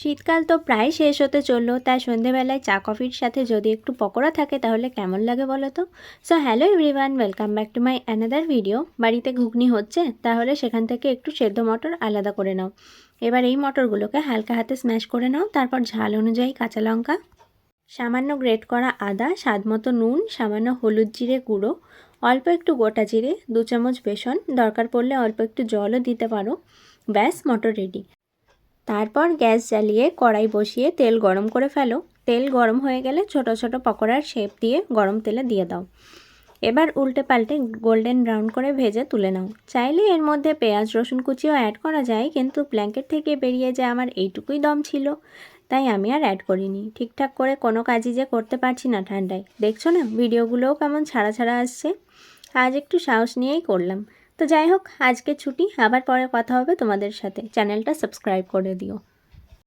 শীতকাল তো প্রায় শেষ হতে চললো, তাই সন্ধেবেলায় চা কফির সাথে যদি একটু পকোড়া থাকে তাহলে কেমন লাগে বলো তো। So hello everyone, welcome back to my another video. বাড়িতে ঘুগনি হচ্ছে, তাহলে সেখান থেকে একটু সেদ্ধ মটর আলাদা করে নাও। এবার এই মটরগুলোকে হালকা হাতে স্ম্যাশ করে নাও। তারপর ঝাল অনুযায়ী কাঁচা লঙ্কা, সামান্য গ্রেট করা আদা, স্বাদমতো নুন, সামান্য হলুদ জিরে গুঁড়ো, অল্প একটু গোটা জিরে, 2 চামচ বেসন, দরকার পড়লে অল্প একটু জলও দিতে পারো। ব্যাস, মটর রেডি। তারপর গ্যাস জ্বালিয়ে কড়াই বসিয়ে তেল গরম করে ফেলো। তেল গরম হয়ে গেলে ছোট ছোট পকোড়ার শেপ দিয়ে গরম তেলে দিয়ে দাও। এবার উল্টে পাল্টে গোল্ডেন ব্রাউন করে ভেজে তুলে নাও। চাইলে এর মধ্যে পেঁয়াজ রসুন কুচিও অ্যাড করা যায়, কিন্তু ব্ল্যাঙ্কেট থেকে বেরিয়ে যে আমার এইটুকুই দম ছিল, তাই আমি আর অ্যাড করিনি। ঠিকঠাক করে কোনো কাজই যে করতে পারছি না ঠান্ডায়। দেখছো না ভিডিওগুলোও কেমন ছাড়া ছাড়া আসছে। আজ একটু সাহস নিয়েই করলাম। তো যাই হোক, আজকে ছুটি, আবার পরে কথা হবে তোমাদের সাথে। চ্যানেলটা সাবস্ক্রাইব করে দিও।